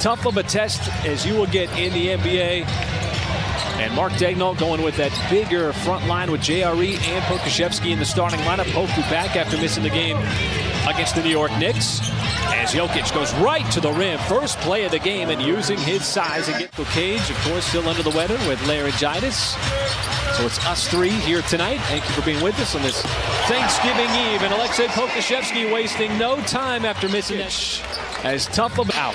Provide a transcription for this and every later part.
tough of a test as you will get in the NBA. And Mark Daigneault going with that bigger front line with JRE and Pokusevski in the starting lineup. Poku back after missing the game against the New York Knicks. As Jokic goes right to the rim. First play of the game and using his size and get Cage, of course, still under the weather with laryngitis. So it's us three here tonight. Thank you for being with us on this Thanksgiving Eve. And Aleksej Pokusevski wasting no time after missing that. As tough of out.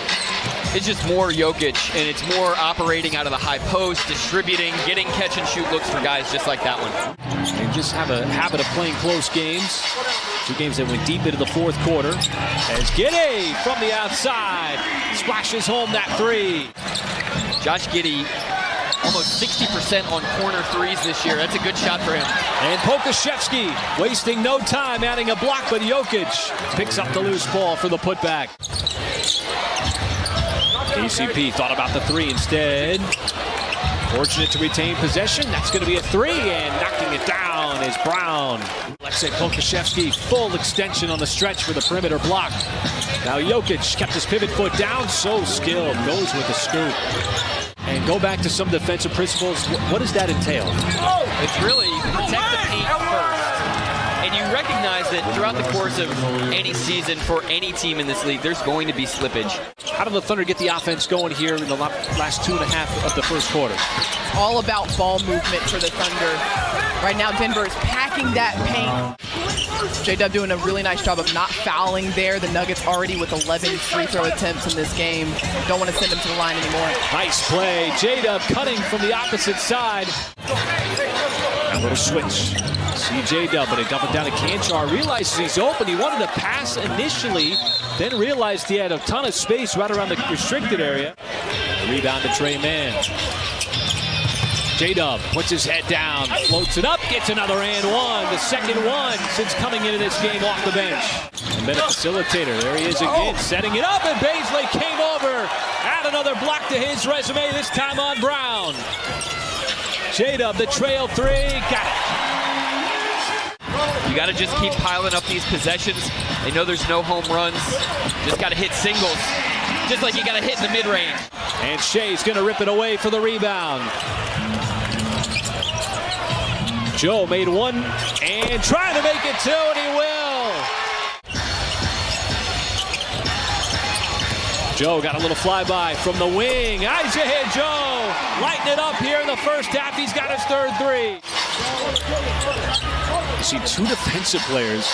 It's just more Jokic, and it's more operating out of the high post, distributing, getting catch and shoot looks for guys just like that one. They just have a habit of playing close games. Two games that went deep into the fourth quarter. As Giddey from the outside splashes home that three. Josh Giddey, almost 60% on corner threes this year. That's a good shot for him. And Pokusevski wasting no time, adding a block, but Jokic picks up the loose ball for the putback. KCP thought about the three instead. Fortunate to retain possession. That's going to be a three, and knocking it down is Brown. Aleksej Pokusevski, full extension on the stretch for the perimeter block. Now Jokic kept his pivot foot down, so skilled, goes with the scoop. And go back to some defensive principles. What does that entail? It's really protect the paint first. And you recognize that throughout the course of any season for any team in this league, there's going to be slippage. How did the Thunder get the offense going here in the last 2.5 of the first quarter? All about ball movement for the Thunder. Right now, Denver is packing that paint. J-Dub doing a really nice job of not fouling there. The Nuggets already with 11 free throw attempts in this game. Don't want to send them to the line anymore. Nice play. J-Dub cutting from the opposite side. A little switch. See J-Dub, but it dumped down to Canchar. Realizes he's open. He wanted to pass initially, then realized he had a ton of space right around the restricted area. Rebound to Trey Mann. J-Dub puts his head down, floats it up, gets another and one. The second one since coming into this game off the bench. And then a facilitator. There he is again, setting it up, and Baisley came over. Add another block to his resume, this time on Brown. J-Dub, the trail three, got it. You got to just keep piling up these possessions. They know there's no home runs. Just got to hit singles, just like you got to hit in the mid-range. And Shea's going to rip it away for the rebound. Joe made one and trying to make it two, and he will. Joe got a little flyby from the wing. Isaiah Joe lighting it up here in the first half. He's got his third three. You see two defensive players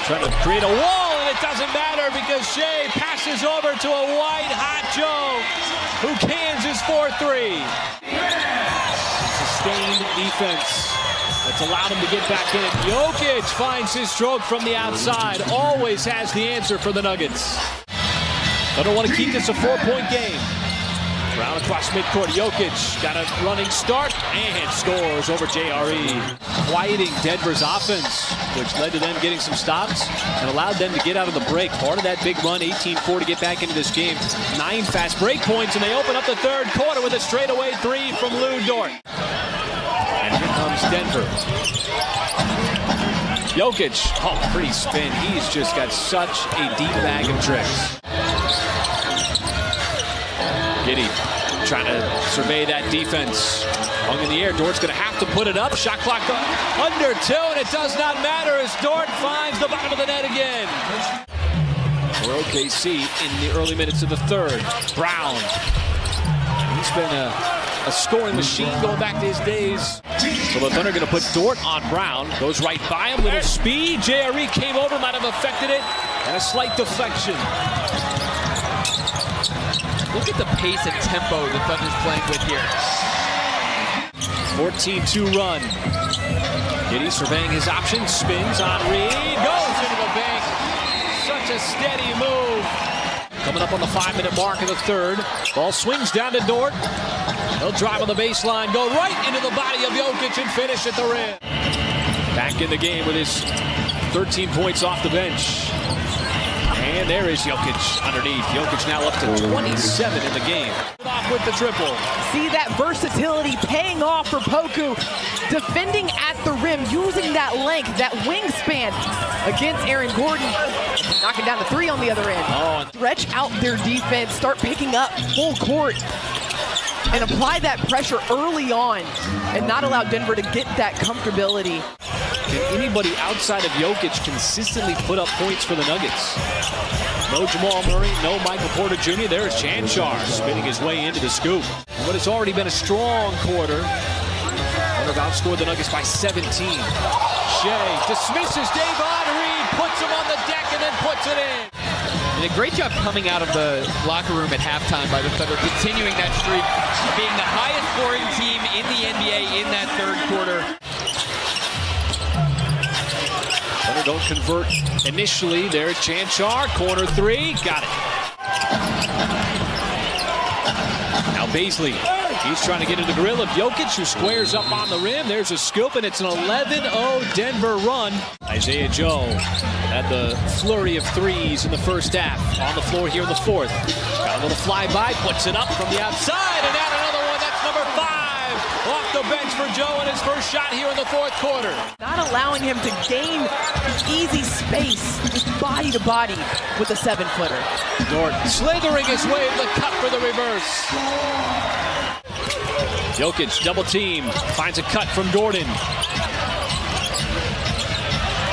trying to create a wall, and it doesn't matter because Shea passes over to a white-hot Joe who cans his 4-3. Sustained defense that's allowed him to get back in it. Jokic finds his stroke from the outside. Always has the answer for the Nuggets. They don't want to keep this a 4-point game. Brown across midcourt. Jokic got a running start and scores over JRE. Quieting Denver's offense, which led to them getting some stops and allowed them to get out of the break. Part of that big run, 18-4 to get back into this game. 9 fast break points, and they open up the third quarter with a straightaway three from Lou Dort. And here comes Denver. Jokic, oh, pretty spin. He's just got such a deep bag of tricks. Giddey trying to survey that defense. Hung in the air. Dort's going to have to put it up. Shot clock under 2, and it does not matter as Dort finds the bottom of the net again. For OKC in the early minutes of the third. Brown. He's been a scoring machine going back to his days. So the Thunder going to put Dort on Brown. Goes right by him. Little speed. JRE came over, might have affected it. And a slight deflection. Look at the pace and tempo the Thunder's playing with here. 14-2 run. Giddey surveying his options, spins on Reed, goes into the bank. Such a steady move. Coming up on the 5-minute mark of the third. Ball swings down to Dort. He'll drive on the baseline, go right into the body of Jokic and finish at the rim. Back in the game with his 13 points off the bench. And there is Jokic underneath. Jokic now up to 27 in the game. Off with the triple. See that versatility paying off for Poku. Defending at the rim, using that length, that wingspan against Aaron Gordon. Knocking down the three on the other end. Oh, Stretch out their defense, start picking up full court, and apply that pressure early on and not allow Denver to get that comfortability. can anybody outside of Jokic consistently put up points for the Nuggets? No Jamal Murray, no Michael Porter Jr. There's Chanchar spinning his way into the scoop. But it's already been a strong quarter. Thunder have outscored the Nuggets by 17. Shea dismisses Davon Reed, puts him on the deck, and then puts it in. And a great job coming out of the locker room at halftime by the Thunder, continuing that streak, being the highest scoring team in the NBA in that third quarter. Thunder don't convert initially. There's Chanchar, corner three, got it. Now Baisley, he's trying to get in the grill of Jokic, who squares up on the rim. There's a scoop, and it's an 11-0 Denver run. Isaiah Joe had the flurry of threes in the first half. On the floor here in the fourth. Got a little flyby, puts it up from the outside, and add another one. That's number 5 off the bench for Joe in his first shot here in the fourth quarter. Not allowing him to gain easy space, just body to body with a 7-footer. Dort slithering his way to the cut for the reverse. Jokic double team, finds a cut from Gordon.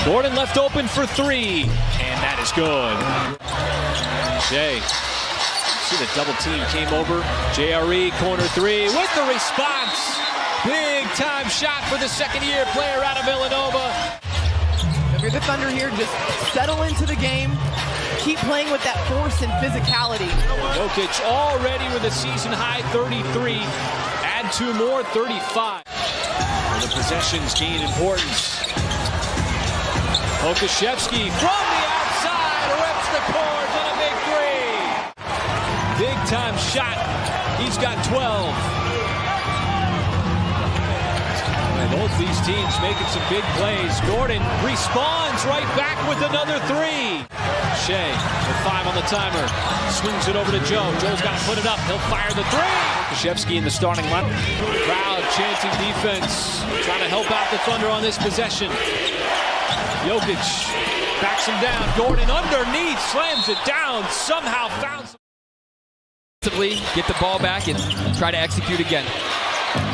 Gordon left open for three, and that is good. Shea, see the double team came over. JRE corner three with the response. Big time shot for the second-year player out of Villanova. If you're the Thunder here, just settle into the game. Keep playing with that force and physicality. Jokic already with a season-high 33. Add 2 more, 35. And the possessions gain importance. Pokusevski from the outside rips the cords on a big three. Big time shot. He's got 12. Both these teams making some big plays. Gordon responds right back with another three. Shea with 5 on the timer. Swings it over to Joe. Joe's got to put it up. He'll fire the three. Pokusevski in the starting line. Crowd chanting defense. Trying to help out the Thunder on this possession. Jokic backs him down. Gordon underneath slams it down. Somehow found some. Get the ball back and try to execute again.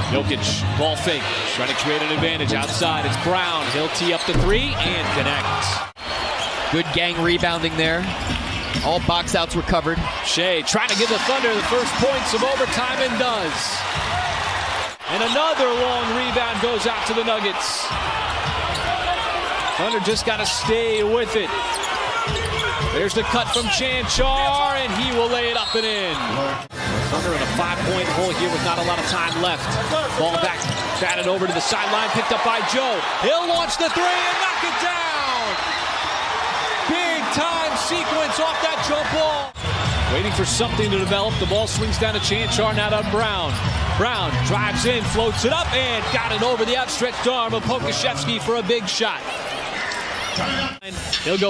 Jokic, ball fake, trying to create an advantage outside. It's Brown. He'll tee up the three and connect. Good gang rebounding there. All box outs were covered. Shea trying to give the Thunder the first points of overtime and does. And another long rebound goes out to the Nuggets. Thunder just got to stay with it. There's the cut from Chanchar, and he will lay it up and in. Thunder in a 5-point hole here with not a lot of time left. Ball back, batted over to the sideline, picked up by Joe. He'll launch the three and knock it down. Big time sequence off that jump ball. Waiting for something to develop. The ball swings down to Chanchar, now to Brown. Brown drives in, floats it up, and got it over the outstretched arm of Pokusevski for a big shot. He'll go